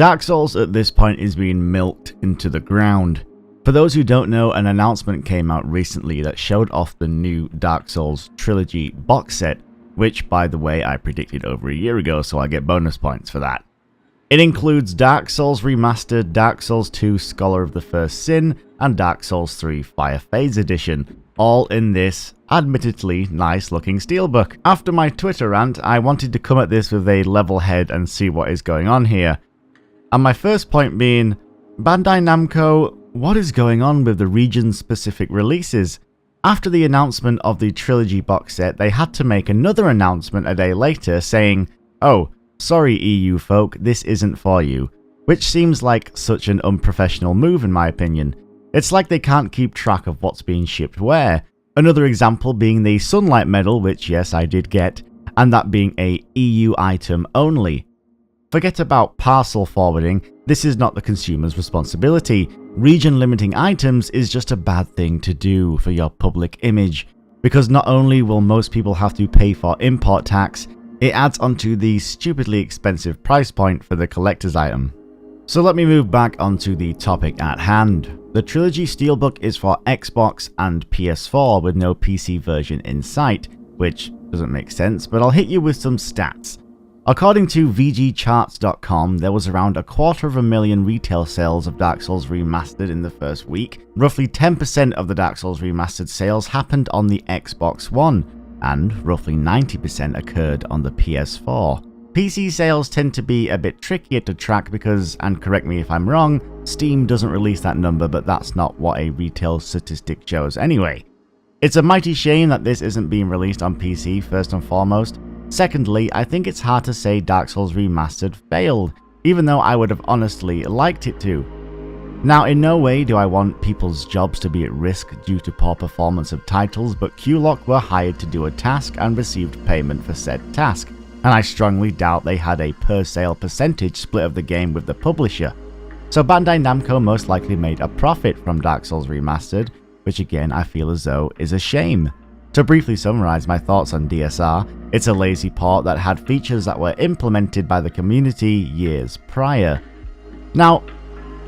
Dark Souls at this point is being milked into the ground. For those who don't know, an announcement came out recently that showed off the new Dark Souls Trilogy box set, which, by the way, I predicted over a year ago, so I get bonus points for that. It includes Dark Souls Remastered, Dark Souls 2 Scholar of the First Sin, and Dark Souls 3 Fire Phase Edition, all in this, admittedly nice looking steelbook. After my Twitter rant, I wanted to come at this with a level head and see what is going on here. And my first point being, Bandai Namco, what is going on with the region-specific releases? After the announcement of the Trilogy box set, they had to make another announcement a day later saying, "Oh, sorry EU folk, this isn't for you," which seems like such an unprofessional move in my opinion. It's like they can't keep track of what's being shipped where. Another example being the Sunlight Medal, which yes I did get, and that being a EU item only. Forget about parcel forwarding, this is not the consumer's responsibility. Region limiting items is just a bad thing to do for your public image, because not only will most people have to pay for import tax, it adds onto the stupidly expensive price point for the collector's item. So let me move back onto the topic at hand. The Trilogy Steelbook is for Xbox and PS4 with no PC version in sight, which doesn't make sense, but I'll hit you with some stats. According to VGCharts.com, there was around 250,000 retail sales of Dark Souls Remastered in the first week. Roughly 10% of the Dark Souls Remastered sales happened on the Xbox One, and roughly 90% occurred on the PS4. PC sales tend to be a bit trickier to track because, and correct me if I'm wrong, Steam doesn't release that number, but that's not what a retail statistic shows anyway. It's a mighty shame that this isn't being released on PC first and foremost. Secondly, I think it's hard to say Dark Souls Remastered failed, even though I would have honestly liked it to. Now, in no way do I want people's jobs to be at risk due to poor performance of titles, but QLOC were hired to do a task and received payment for said task, and I strongly doubt they had a per sale percentage split of the game with the publisher. So Bandai Namco most likely made a profit from Dark Souls Remastered, which again I feel as though is a shame. To briefly summarize my thoughts on DSR, it's a lazy port that had features that were implemented by the community years prior. Now,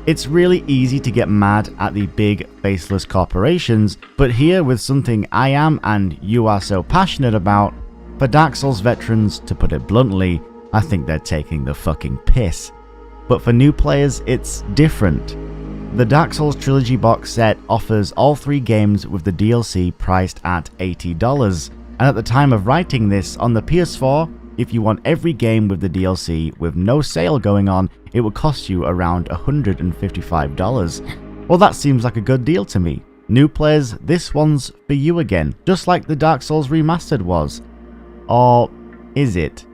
it's really easy to get mad at the big faceless corporations, but here with something I am and you are so passionate about, for Dark Souls veterans, to put it bluntly, I think they're taking the fucking piss. But for new players, it's different. The Dark Souls Trilogy box set offers all 3 games with the DLC priced at $80, and at the time of writing this, on the PS4, if you want every game with the DLC with no sale going on, it would cost you around $155. Well, that seems like a good deal to me. New players, this one's for you again, just like the Dark Souls Remastered was. Or is it?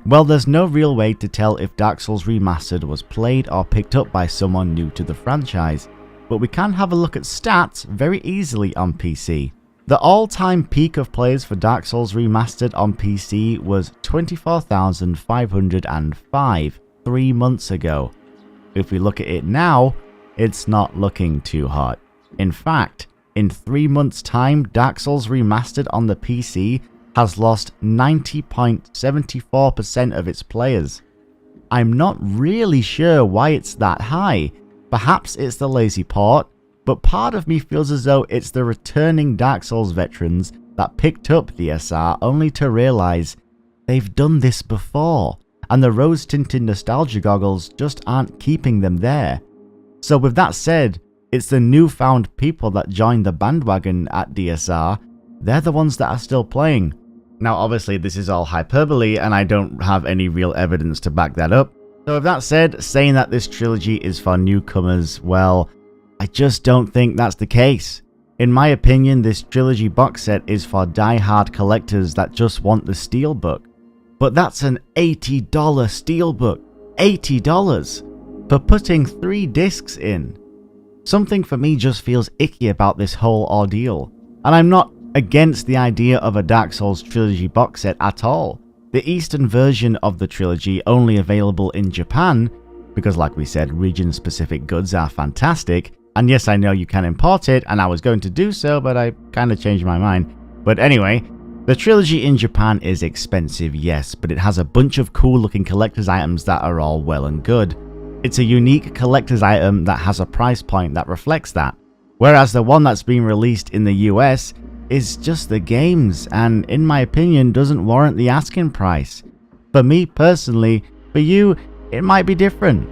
Well, there's no real way to tell if Dark Souls Remastered was played or picked up by someone new to the franchise, but we can have a look at stats very easily on PC. The all-time peak of players for Dark Souls Remastered on PC was 24,505 3 months ago. If we look at it now, it's not looking too hot. In fact, in 3 months' time, Dark Souls Remastered on the PC has lost 90.74% of its players. I'm not really sure why it's that high. Perhaps it's the lazy port, but part of me feels as though it's the returning Dark Souls veterans that picked up DSR only to realize they've done this before, and the rose-tinted nostalgia goggles just aren't keeping them there. So with that said, it's the newfound people that joined the bandwagon at DSR, they're the ones that are still playing. Now obviously this is all hyperbole and I don't have any real evidence to back that up. So with that said, saying that this trilogy is for newcomers, well, I just don't think that's the case. In my opinion, this trilogy box set is for die-hard collectors that just want the steelbook. But that's an $80 steelbook. $80 for putting 3 discs in. Something for me just feels icky about this whole ordeal. And I'm not against the idea of a Dark Souls Trilogy box set at all. The Eastern version of the trilogy only available in Japan, because like we said, region-specific goods are fantastic, and yes, I know you can import it, and I was going to do so, but I kind of changed my mind. But anyway, the trilogy in Japan is expensive, yes, but it has a bunch of cool looking collector's items that are all well and good. It's a unique collector's item that has a price point that reflects that. Whereas the one that's being released in the US is just the games, and in my opinion doesn't warrant the asking price. For me personally, for you, it might be different.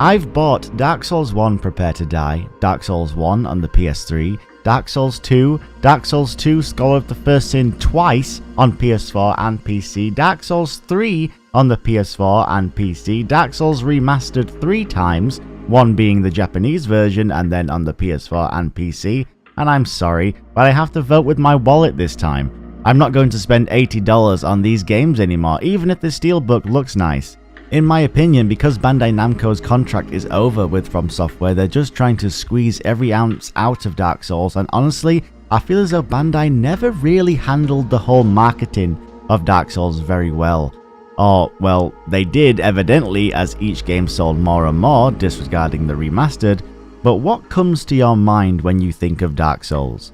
I've bought Dark Souls 1 Prepare to Die, Dark Souls 1 on the PS3, Dark Souls 2, Dark Souls 2 Scholar of the First Sin twice on PS4 and PC, Dark Souls 3 on the PS4 and PC, Dark Souls Remastered 3 times, one being the Japanese version and then on the PS4 and PC, and I'm sorry, but I have to vote with my wallet this time. I'm not going to spend $80 on these games anymore, even if the steelbook looks nice. In my opinion, because Bandai Namco's contract is over with From Software, they're just trying to squeeze every ounce out of Dark Souls, and honestly, I feel as though Bandai never really handled the whole marketing of Dark Souls very well. Or, well, they did evidently as each game sold more and more, disregarding the remastered, but what comes to your mind when you think of Dark Souls?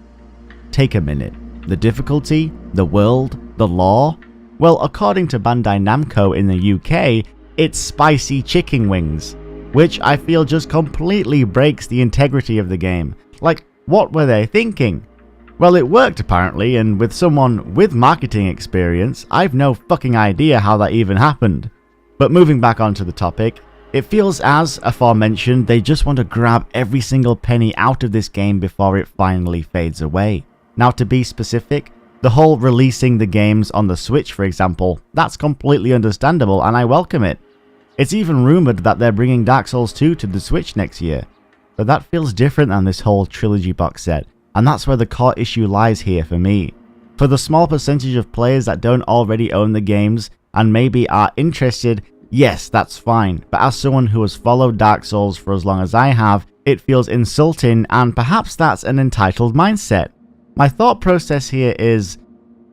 Take a minute. The difficulty? The world? The lore? Well, according to Bandai Namco in the UK, it's spicy chicken wings, which I feel just completely breaks the integrity of the game. Like, what were they thinking? Well, it worked apparently, and with someone with marketing experience, I've no fucking idea how that even happened. But moving back onto the topic, it feels as aforementioned they just want to grab every single penny out of this game before it finally fades away. Now, to be specific, the whole releasing the games on the Switch, for example, that's completely understandable and I welcome it. It's even rumoured that they're bringing Dark Souls 2 to the Switch next year. But that feels different than this whole Trilogy box set, and that's where the core issue lies here for me. For the small percentage of players that don't already own the games and maybe are interested, yes, that's fine, but as someone who has followed Dark Souls for as long as I have, it feels insulting, and perhaps that's an entitled mindset. My thought process here is,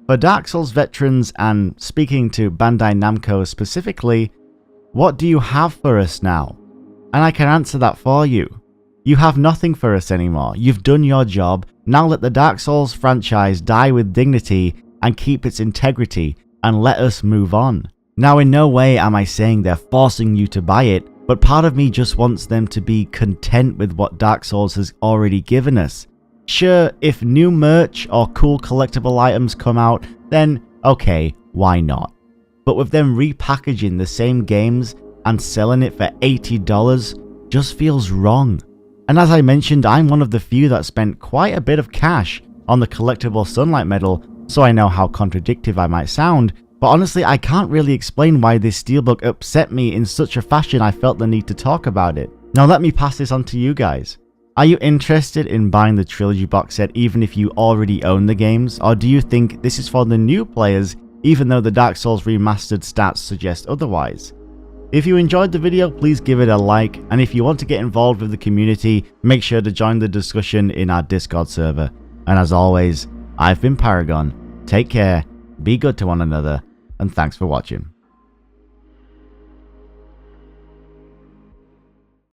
for Dark Souls veterans and speaking to Bandai Namco specifically, what do you have for us now? And I can answer that for you. You have nothing for us anymore. You've done your job. Now let the Dark Souls franchise die with dignity and keep its integrity and let us move on. Now, in no way am I saying they're forcing you to buy it, but part of me just wants them to be content with what Dark Souls has already given us. Sure, if new merch or cool collectible items come out, then okay, why not? But with them repackaging the same games and selling it for $80 just feels wrong. And as I mentioned, I'm one of the few that spent quite a bit of cash on the collectible Sunlight Medal, so I know how contradictory I might sound, but honestly I can't really explain why this steelbook upset me in such a fashion I felt the need to talk about it. Now let me pass this on to you guys. Are you interested in buying the Trilogy box set even if you already own the games, or do you think this is for the new players even though the Dark Souls Remastered stats suggest otherwise? If you enjoyed the video, please give it a like, and if you want to get involved with the community, make sure to join the discussion in our Discord server. And as always, I've been Paragon, take care, be good to one another, and thanks for watching.